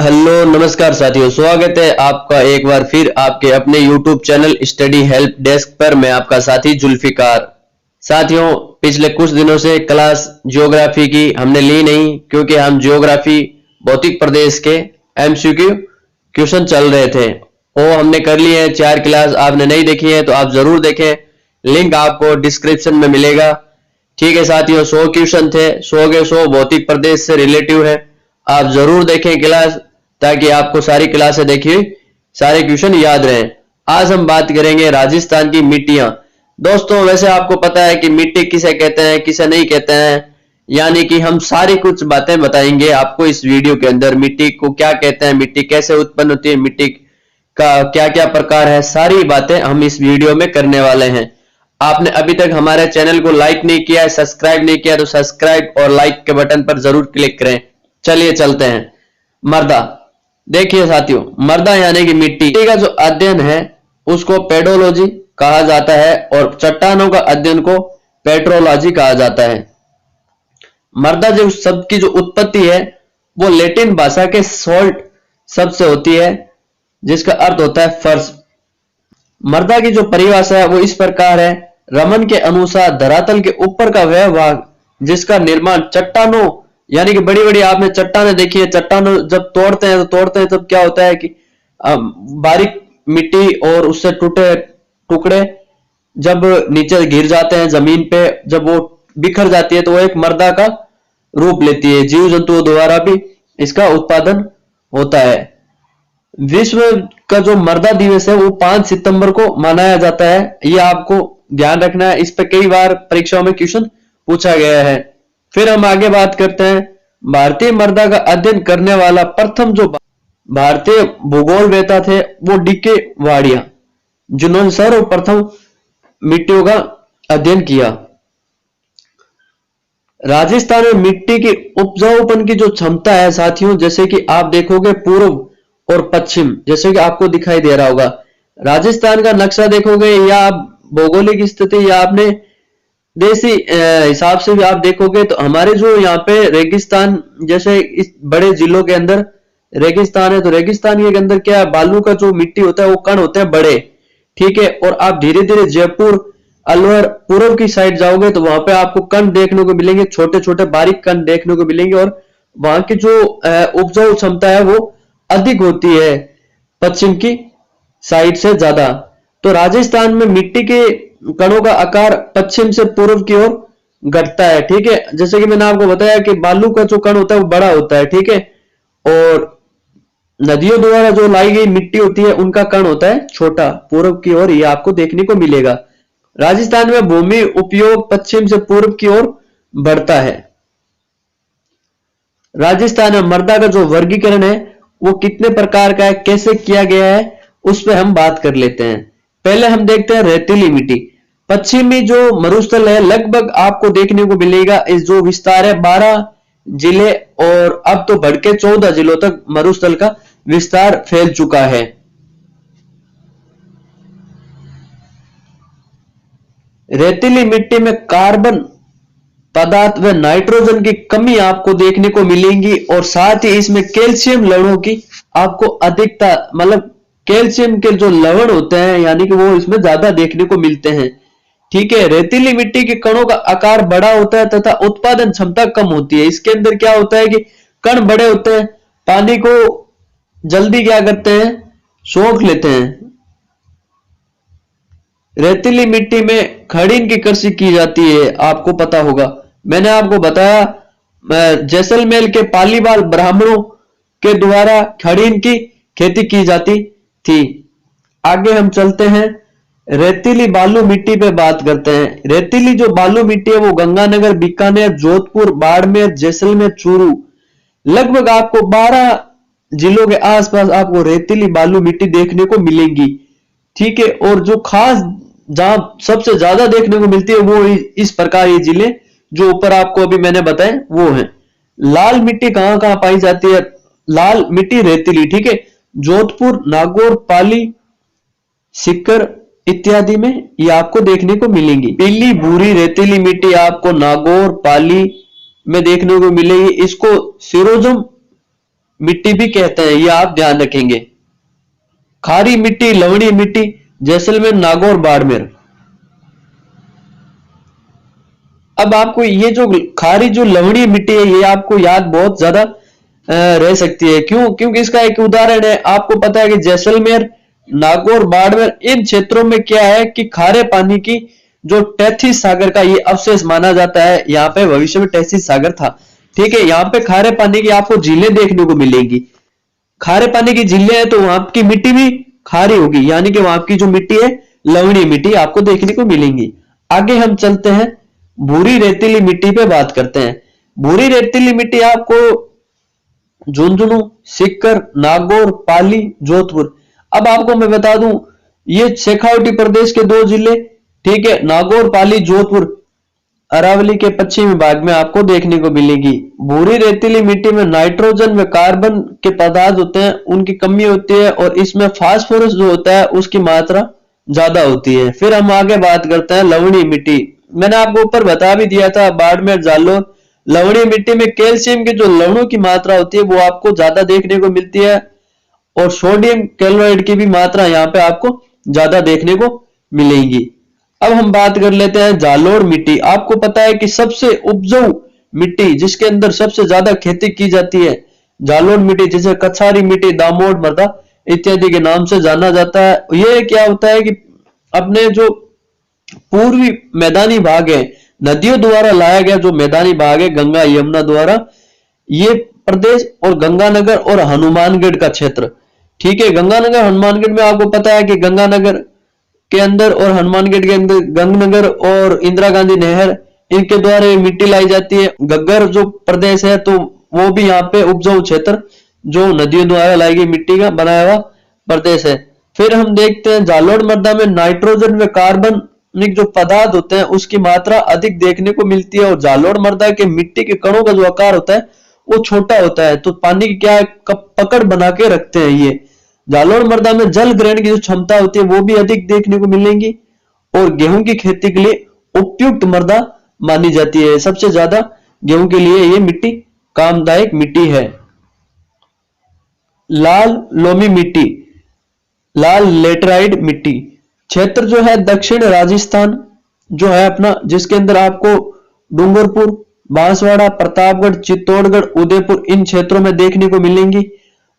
Hello नमस्कार साथियों, स्वागत है आपका एक बार फिर आपके अपने YouTube channel study help desk पर। मैं आपका साथी जुल्फिकार। साथियों, पिछले कुछ दिनों से क्लास ज्योग्राफी की हमने ली नहीं, क्योंकि हम ज्योग्राफी भौतिक प्रदेश के MCQ क्वेश्चन चल रहे थे। वो हमने कर लिए हैं 4 क्लास। आपने नहीं देखी है तो आप जरूर देखें, लिंक आपको डिस्क्रिप्शन में मिलेगा। ठीक है साथियों, 100 क्वेश्चन थे, 100 के 100 भौतिक प्रदेश से रिलेटिव है। आप जरूर देखें क्लास, ताकि आपको सारी क्लासें देखी सारे क्वेश्चन याद रहें। आज हम बात करेंगे राजस्थान की मिट्टियां। दोस्तों, वैसे आपको पता है कि मिट्टी किसे कहते हैं, किसे नहीं कहते हैं, यानी कि हम सारी कुछ बातें बताएंगे आपको इस वीडियो के अंदर। मिट्टी को क्या कहते हैं, मिट्टी कैसे उत्पन्न होती है, मिट्टी का क्या क्या प्रकार है, सारी बातें हम इस वीडियो में करने वाले हैं। आपने अभी तक हमारे चैनल को लाइक नहीं किया है, सब्सक्राइब नहीं किया, तो सब्सक्राइब और लाइक के बटन पर जरूर क्लिक करें। चलिए चलते हैं। मृदा। देखिए साथियों, मृदा यानी कि मिट्टी का जो अध्ययन है उसको पेडोलॉजी कहा जाता है, और चट्टानों का अध्ययन को पेट्रोलॉजी कहा जाता है। मृदा जो शब्द की जो उत्पत्ति है वो लैटिन भाषा के सोल्ट शब्द से होती है, जिसका अर्थ होता है फर्श। मृदा की जो परिभाषा है वो इस प्रकार है: रमन के अनुसार धरातल के ऊपर का वह भाग जिसका निर्माण चट्टानों, यानी कि बड़ी बड़ी आपने चट्टानें देखी है, चट्टानों जब तोड़ते हैं तब क्या होता है कि बारीक मिट्टी और उससे टूटे टुकड़े जब नीचे गिर जाते हैं जमीन पे, जब वो बिखर जाती है तो वो एक मृदा का रूप लेती है। जीव जंतुओं द्वारा भी इसका उत्पादन होता है। विश्व का जो मृदा दिवस है वो 5 सितंबर को मनाया जाता है। ये आपको ध्यान रखना है, इस पर कई बार परीक्षाओं में क्वेश्चन पूछा गया है। फिर हम आगे बात करते हैं। भारतीय मृदा का अध्ययन करने वाला प्रथम जो भारतीय भूगोलवेत्ता थे वो डीके वाडिया, जिन्होंने सर्वप्रथम मिट्टियों का अध्ययन किया। राजस्थान में मिट्टी की उपजाऊपन की जो क्षमता है साथियों, जैसे कि आप देखोगे पूर्व और पश्चिम, जैसे कि आपको दिखाई दे रहा होगा। राजस्थान का नक्शा देखोगे या आप भौगोलिक स्थिति या आपने देसी हिसाब से भी आप देखोगे तो हमारे जो यहाँ पे रेगिस्तान, जैसे इस बड़े जिलों के अंदर रेगिस्तान है, तो रेगिस्तान के अंदर क्या है, बालू का जो मिट्टी होता है वो कण होते हैं बड़े। ठीक है, और आप धीरे धीरे जयपुर, अलवर, पूर्व की साइड जाओगे तो वहां पे आपको कण देखने को मिलेंगे, छोटे छोटे बारीक कण देखने को मिलेंगे, और वहां की जो उपजाऊ क्षमता है वो अधिक होती है पश्चिम की साइड से ज्यादा। तो राजस्थान में मिट्टी के कणों का आकार पश्चिम से पूर्व की ओर घटता है। ठीक है, जैसे कि मैंने आपको बताया कि बालू का जो कण होता है वो बड़ा होता है। ठीक है, और नदियों द्वारा जो लाई गई मिट्टी होती है उनका कण होता है छोटा पूर्व की ओर। ये आपको देखने को मिलेगा। राजस्थान में भूमि उपयोग पश्चिम से पूर्व की ओर बढ़ता है। राजस्थान में मृदा का जो वर्गीकरण है वो कितने प्रकार का है, कैसे किया गया है, उस पर हम बात कर लेते हैं। पहले हम देखते हैं रेतीली मिट्टी। पश्चिमी जो मरुस्थल है लगभग आपको देखने को मिलेगा, इस जो विस्तार है 12 जिले, और अब तो बढ़ के 14 जिलों तक मरुस्थल का विस्तार फैल चुका है। रेतीली मिट्टी में कार्बन पदार्थ व नाइट्रोजन की कमी आपको देखने को मिलेंगी, और साथ ही इसमें कैल्शियम लवणों की आपको अधिकता, मतलब कैल्शियम के जो लवण होते हैं यानी कि वो इसमें ज्यादा देखने को मिलते हैं। ठीक है, रेतीली मिट्टी के कणों का आकार बड़ा होता है तथा उत्पादन क्षमता कम होती है। इसके अंदर क्या होता है कि कण बड़े होते हैं, पानी को जल्दी क्या करते हैं, सोख लेते हैं। रेतीली मिट्टी में खड़ीन की कृषि की जाती है, आपको पता होगा। मैंने आपको बताया जैसलमेर के पालीवाल ब्राह्मणों के द्वारा खड़ीन की खेती की जाती थी। आगे हम चलते हैं, रेतीली बालू मिट्टी पे बात करते हैं। रेतीली जो बालू मिट्टी है वो गंगानगर, बीकानेर, जोधपुर, बाड़मेर, जैसलमेर, चूरू, लगभग आपको 12 जिलों के आसपास आपको रेतीली बालू मिट्टी देखने को मिलेंगी। ठीक है, और जो खास जहां सबसे ज्यादा देखने को मिलती है वो इस प्रकार ये जिले जो ऊपर आपको अभी मैंने बताए वो हैं। लाल मिट्टी कहां कहां पाई जाती है? लाल मिट्टी रेतीली, ठीक है, जोधपुर, नागौर, पाली, सीकर इत्यादि में ये आपको देखने को मिलेंगी। पीली भूरी रेतीली मिट्टी आपको नागौर, पाली में देखने को मिलेगी। इसको सिरोजम मिट्टी भी कहते हैं, ये आप ध्यान रखेंगे। खारी मिट्टी, लवणीय मिट्टी, जैसलमेर, नागौर, बाड़मेर। अब आपको ये जो खारी जो लवणीय मिट्टी है ये आपको याद बहुत ज्यादा रह सकती है। क्यों? क्योंकि इसका एक उदाहरण है, आपको पता है कि जैसलमेर, नागौर, बाड़मेर इन क्षेत्रों में क्या है कि खारे पानी की जो टेथिस सागर का ये अवशेष माना जाता है। यहाँ पे भविष्य में टेथिस सागर था, ठीक है। यहाँ पे खारे पानी की आपको झीलें देखने को मिलेंगी। खारे पानी की झीलें है तो वहां की मिट्टी भी खारी होगी, यानी कि वहां की जो मिट्टी है लवणीय मिट्टी आपको देखने को मिलेंगी। आगे हम चलते हैं, भूरी रेतीली मिट्टी पे बात करते हैं। भूरी रेतीली मिट्टी आपको झुंझुनू, सीकर, नागौर, पाली, जोधपुर। अब आपको मैं बता दूं, ये शेखावटी प्रदेश के 2 जिले, ठीक है, नागौर, पाली, जोधपुर अरावली के पश्चिमी भाग में आपको देखने को मिलेगी। भूरी रेतीली मिट्टी में नाइट्रोजन व कार्बन के पदार्थ होते हैं, उनकी कमी होती है और इसमें फास्फोरस जो होता है उसकी मात्रा ज्यादा होती है। फिर हम आगे बात करते हैं लवणीय मिट्टी। मैंने आपको ऊपर बता भी दिया था, बाड़मेर, जालोर। लवणीय मिट्टी में कैल्शियम के जो लवणों की मात्रा होती है वो आपको ज्यादा देखने को मिलती है और सोडियम क्लोराइड की भी मात्रा यहाँ पे आपको ज्यादा देखने को मिलेगी। अब हम बात कर लेते हैं जालोर मिट्टी। आपको पता है कि सबसे उपजाऊ मिट्टी जिसके अंदर सबसे ज्यादा खेती की जाती है जालोर मिट्टी, जिसे कछारी मिट्टी, दामोट मृदा इत्यादि के नाम से जाना जाता है। ये क्या होता है कि अपने जो पूर्वी मैदानी भाग है, नदियों द्वारा लाया गया जो मैदानी भाग है गंगा यमुना द्वारा, ये प्रदेश और गंगानगर और हनुमानगढ़ का क्षेत्र, ठीक है। गंगानगर हनुमानगढ़ में आपको पता है कि गंगानगर के अंदर और हनुमानगढ़ के अंदर गंगनगर और इंदिरा गांधी नहर इनके द्वारा ये मिट्टी लाई जाती है। गग्गर जो प्रदेश है तो वो भी यहाँ पे उपजाऊ क्षेत्र जो नदियों द्वारा लाई गई मिट्टी का बनाया हुआ प्रदेश है। फिर हम देखते हैं जालोर मृदा में नाइट्रोजन व कार्बनिक जो पदार्थ होते हैं उसकी मात्रा अधिक देखने को मिलती है और जालोर मृदा के मिट्टी के कणों का जो आकार होता है वो छोटा होता है, तो पानी की क्या पकड़ बना के रखते हैं। ये जालोर मृदा में जल ग्रहण की जो क्षमता होती है वो भी अधिक देखने को मिलेंगी और गेहूं की खेती के लिए उपयुक्त मृदा मानी जाती है। सबसे ज्यादा गेहूं के लिए ये मिट्टी कामदायक मिट्टी है। लाल लोमी मिट्टी, लाल लेटराइट मिट्टी क्षेत्र जो है दक्षिण राजस्थान जो है अपना, जिसके अंदर आपको डूंगरपुर, बांसवाड़ा, प्रतापगढ़, चित्तौड़गढ़, उदयपुर इन क्षेत्रों में देखने को मिलेंगी।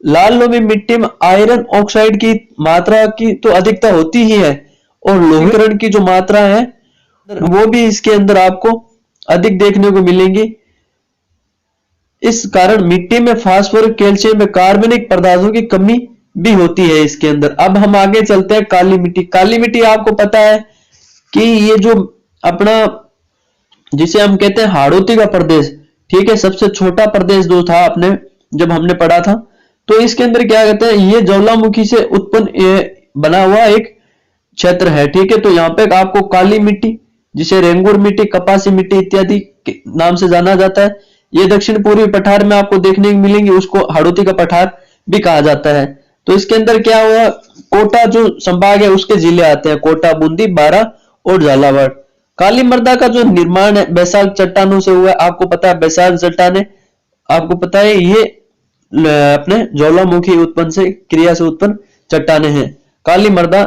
लाल लोमी मिट्टी में आयरन ऑक्साइड की मात्रा की तो अधिकता होती ही है और लोहीकरण की जो मात्रा है वो भी इसके अंदर आपको अधिक देखने को मिलेंगी। इस कारण मिट्टी में फास्फोरस, कैल्शियम व कार्बनिक पदार्थों की कमी भी होती है इसके अंदर। अब हम आगे चलते हैं काली मिट्टी। काली मिट्टी आपको पता है कि ये जो अपना जिसे हम कहते हैं हाड़ौती का प्रदेश, ठीक है, सबसे छोटा प्रदेश जो था अपने जब हमने पढ़ा था, तो इसके अंदर क्या कहते हैं ये ज्वालामुखी से उत्पन्न बना हुआ एक क्षेत्र है, ठीक है। तो यहाँ पे आपको काली मिट्टी जिसे रेंगुर मिट्टी, कपासी मिट्टी इत्यादि के नाम से जाना जाता है, ये दक्षिण पूर्वी पठार में आपको देखने को मिलेंगे, उसको हाड़ौती का पठार भी कहा जाता है। तो इसके अंदर क्या हुआ, कोटा जो संभाग है उसके जिले आते हैं, कोटा, बूंदी, बारां और झालावाड़। काली मृदा का जो निर्माण है बैसाल्ट चट्टानों से हुआ है। आपको पता है बैसाल्ट चट्टाने आपको पता है ये अपने ज्वालामुखी उत्पन्न से क्रिया से उत्पन्न चट्टाने हैं। काली मृदा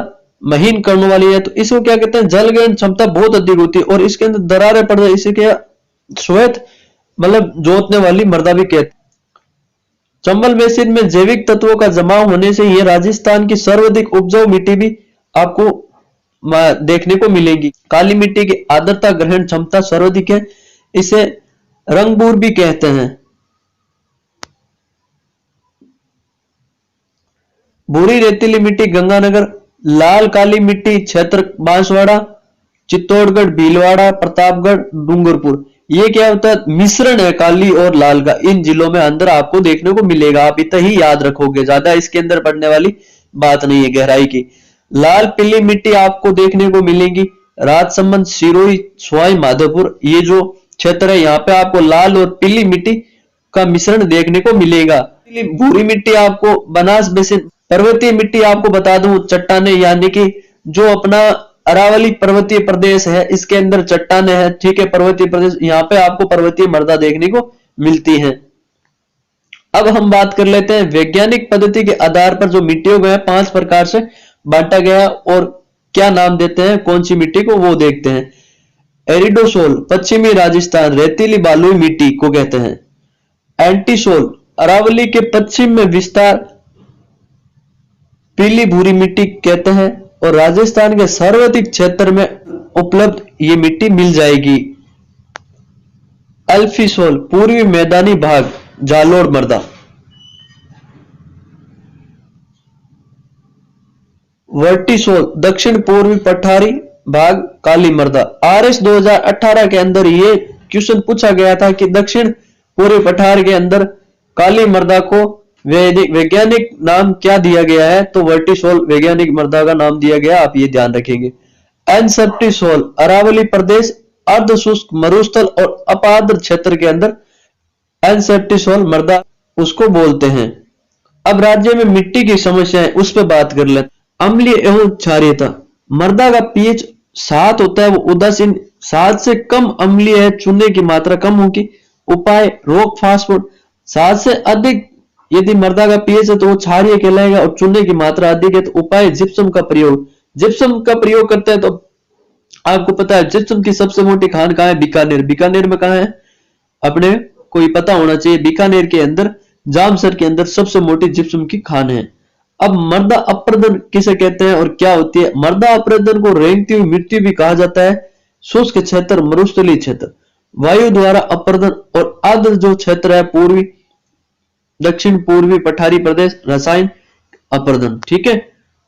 महीन कणों वाली है, तो इसको क्या कहते हैं जल ग्रहण क्षमता बहुत अधिक होती है और इसके अंदर दरारें पड़ जाए, इसे क्या श्वेत मतलब जोतने वाली मृदा भी कहते हैं। चंबल बेसिन में जैविक तत्वों का जमाव होने से यह राजस्थान की सर्वाधिक उपजाऊ मिट्टी भी आपको देखने को मिलेगी। काली मिट्टी की आर्द्रता ग्रहण क्षमता सर्वाधिक है, इसे रंगबूर भी कहते हैं। भूरी रेतीली मिट्टी गंगानगर, लाल काली मिट्टी क्षेत्र बांसवाड़ा, चित्तौड़गढ़, भीलवाड़ा, प्रतापगढ़, डूंगरपुर। ये क्या होता है मिश्रण है काली और लाल का, इन जिलों में अंदर आपको देखने को मिलेगा। आप इतना ही याद रखोगे, ज्यादा इसके अंदर पढ़ने वाली बात नहीं है गहराई की। लाल पीली मिट्टी आपको देखने को मिलेगी राजसमंद, सिरोही, सवाई माधोपुर, ये जो क्षेत्र है यहाँ पे आपको लाल और पीली मिट्टी का मिश्रण देखने को मिलेगा। भूरी मिट्टी आपको बनास बेसिन, पर्वतीय मिट्टी आपको बता दूं चट्टाने, यानी कि जो अपना अरावली पर्वतीय प्रदेश है इसके अंदर चट्टाने हैं, ठीक है, पर्वतीय प्रदेश, यहाँ पे आपको पर्वतीय मृदा देखने को मिलती है। अब हम बात कर लेते हैं वैज्ञानिक पद्धति के आधार पर जो मिट्टियों को है 5 प्रकार से बांटा गया और क्या नाम देते हैं कौन सी मिट्टी को, वो देखते हैं। एरिडोसोल पश्चिमी राजस्थान रेतीली बालुई मिट्टी को कहते हैं। एंटीसोल अरावली के पश्चिम में विस्तार पीली भूरी मिट्टी कहते हैं और राजस्थान के सर्वाधिक क्षेत्र में उपलब्ध ये मिट्टी मिल जाएगी। अल्फीसोल पूर्वी मैदानी भाग जालोर मृदा। वर्टिसोल दक्षिण पूर्वी पठारी भाग काली मृदा। RS 2018 के अंदर ये क्वेश्चन पूछा गया था कि दक्षिण पूर्वी पठार के अंदर काली मृदा को वैज्ञानिक नाम क्या दिया गया है, तो वर्टिसोल वैज्ञानिक मृदा का नाम दिया गया, आप ये ध्यान रखेंगे। एनसेप्टिसोल अरावली प्रदेश अर्ध शुष्क मरुस्थल और अपाद्र क्षेत्र के अंदर एनसेप्टिसोल मृदा उसको बोलते हैं। अब राज्य में मिट्टी की समस्या है उस पर बात कर लेते। अम्लीय एवं क्षारीयता मृदा का पीएच 7 होता है, वो उदासीन 7 से कम अम्लीय है, चूने की मात्रा कम होगी। उपाय रोक फास्फोट 7 से अधिक यदि मृदा का पीएच है तो वो क्षारीय कहलाएगा और चूने की मात्रा अधिक है तो उपाय जिप्सम का प्रयोग। जिप्सम का प्रयोग करते हैं तो आपको पता है जिप्सम की सबसे मोटी खान कहाँ है, बीकानेर। बीकानेर में कहाँ है अपने कोई पता होना चाहिए, बीकानेर के अंदर जामसर के अंदर सबसे मोटी जिप्सम की खान है। अब मृदा अपर्दन किसे कहते हैं और क्या होती है? मृदा अपर्दन को रेंगती हुई मिट्टी भी कहा जाता है। शुष्क क्षेत्र मरुस्थलीय क्षेत्र वायु द्वारा अपर्दन और आर्द्र जो क्षेत्र है पूर्वी दक्षिण पूर्वी पठारी प्रदेश रसायन अपर्दन। ठीक है,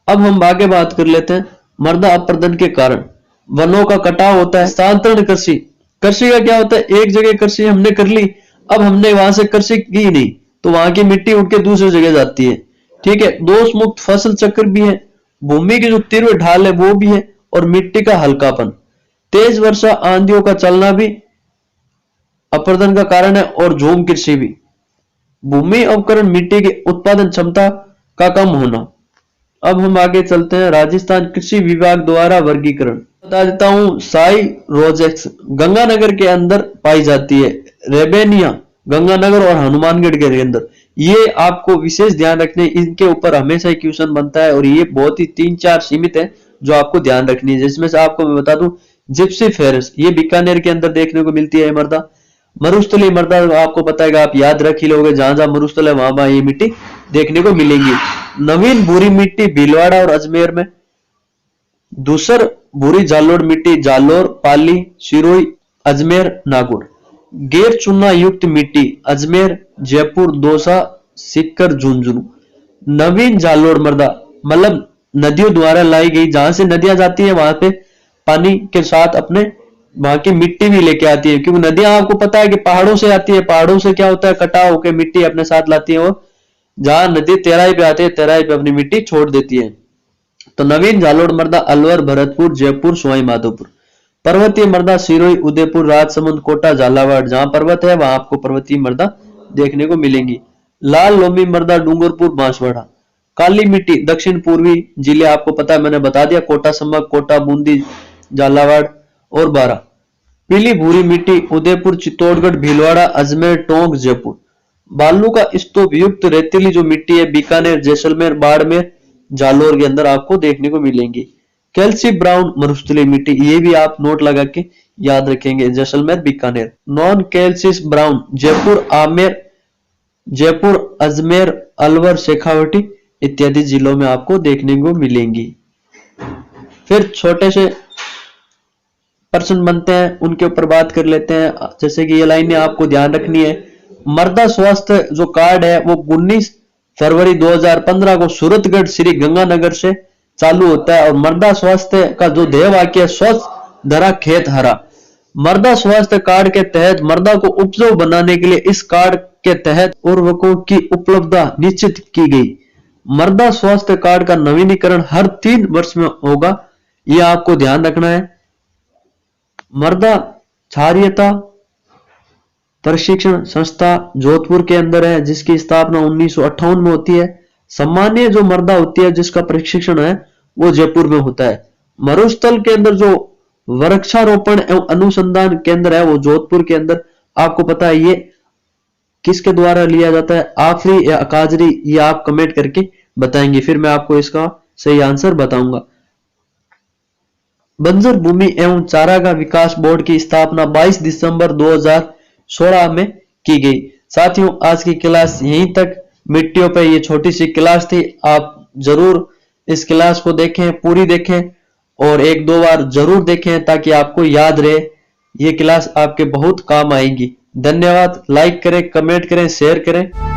अब हम आगे बात कर लेते हैं मृदा अपर्दन के कारण। वनों का कटाव होता है। स्थानांतरण कृषि, कृषि का क्या होता है, एक जगह कृषि हमने कर ली, अब हमने वहां से कृषि की नहीं तो वहां की मिट्टी उठ के दूसरी जगह जाती है। ठीक है, दोष मुक्त फसल चक्र भी है, भूमि की जो तीव्र ढाल है वो भी है और मिट्टी का हल्कापन। तेज वर्षा आंधियों का चलना भी अपर्दन का कारण है और झूम कृषि भी। भूमि अवकरण मिट्टी की उत्पादन क्षमता का कम होना। अब हम आगे चलते हैं राजस्थान कृषि विभाग द्वारा वर्गीकरण बता देता हूं। साई रोजेक्स गंगानगर के अंदर पाई जाती है, रेबेनिया गंगानगर और हनुमानगढ़ के अंदर। ये आपको विशेष ध्यान रखने, इनके ऊपर हमेशा ही क्वेश्चन बनता है और ये बहुत ही 3-4 सीमित है जो आपको ध्यान रखनी है, जिसमें से आपको मैं बता दूं जिप्सीफेरस ये बीकानेर के अंदर देखने को मिलती है मृदा। मरुस्थलीय मृदा आपको पता है, आप याद रख ही लोगे, जहां जहां मरुस्थल है वहां ये मिट्टी देखने को मिलेंगी। नवीन भूरी मिट्टी भीलवाड़ा और अजमेर में। दूसर भूरी जालोर मिट्टी जालोर पाली सिरोही अजमेर नागौर। गैर चूना युक्त मिट्टी अजमेर जयपुर दौसा सीकर झुंझुनू। नवीन जालोर मृदा मतलब नदियों द्वारा लाई गई, जहां से नदियां जाती है वहां पे पानी के साथ अपने वहां की मिट्टी भी लेके आती है, क्योंकि नदियां आपको पता है कि पहाड़ों से आती है, पहाड़ों से क्या होता है कटाव होकर मिट्टी अपने साथ लाती है और जहां नदी तेराई पे आती है तेराई पे अपनी मिट्टी छोड़ देती है। तो नवीन जालोर मृदा अलवर भरतपुर जयपुर सवाई माधोपुर। पर्वतीय मृदा सिरोही उदयपुर राजसमंद कोटा झालावाड़, जहां पर्वत है वहां आपको पर्वतीय मृदा देखने को मिलेंगी। लाल लोमी मृदा डूंगरपुर बांसवाड़ा। काली मिट्टी दक्षिण पूर्वी जिले आपको पता है, मैंने बता दिया, कोटा संभाग कोटा बूंदी झालावाड़ और बारा। पीली भूरी मिट्टी उदयपुर चित्तौड़गढ़ भीलवाड़ा अजमेर टोंक जयपुर। बालू का स्तूप युक्त रेतीली जो मिट्टी है बीकानेर जैसलमेर बाड़मेर जालोर के अंदर आपको देखने को मिलेंगी। कैल्सी ब्राउन मरुस्थलीय मिट्टी, ये भी आप नोट लगा के याद रखेंगे, जैसलमेर बीकानेर। नॉन कैल्सिस ब्राउन जयपुर आमेर जयपुर अजमेर अलवर शेखावटी इत्यादि जिलों में आपको देखने को मिलेंगी। फिर छोटे से प्रश्न बनते हैं उनके ऊपर बात कर लेते हैं, जैसे कि ये लाइनें आपको ध्यान रखनी है। मृदा स्वास्थ्य जो कार्ड है वो 19 फरवरी 2015 को सूरतगढ़ श्री गंगानगर से चालू होता है और मृदा स्वास्थ्य का जो ध्येय वाक्य है स्वच्छ धरा खेत हरा। मृदा स्वास्थ्य कार्ड के तहत मृदा को उपजाऊ बनाने के लिए इस कार्ड के तहत उर्वरकों की उपलब्धता निश्चित की गई। मृदा स्वास्थ्य कार्ड का नवीनीकरण हर 3 वर्ष में होगा, यह आपको ध्यान रखना है। मृदा क्षारीयता प्रशिक्षण संस्था जोधपुर के अंदर है, जिसकी स्थापना 1958 में होती है। सामान्य जो मृदा होती है जिसका प्रशिक्षण है वो जयपुर में होता है। मरुस्थल के अंदर जो वृक्षारोपण एवं अनुसंधान केंद्र है वो जोधपुर के अंदर आपको पता है। ये किसके द्वारा लिया जाता है, आफरी या अकाजरी, ये आप कमेंट करके बताएंगे, फिर मैं आपको इसका सही आंसर बताऊंगा। बंजर भूमि एवं चारागाह विकास बोर्ड की स्थापना 22 दिसंबर 2016 में की गई। साथियों, आज की क्लास यहीं तक, मिट्टियों पे ये छोटी सी क्लास थी। आप जरूर इस क्लास को देखें, पूरी देखें और एक दो बार जरूर देखें ताकि आपको याद रहे। ये क्लास आपके बहुत काम आएगी। धन्यवाद। लाइक करें, कमेंट करें, शेयर करें।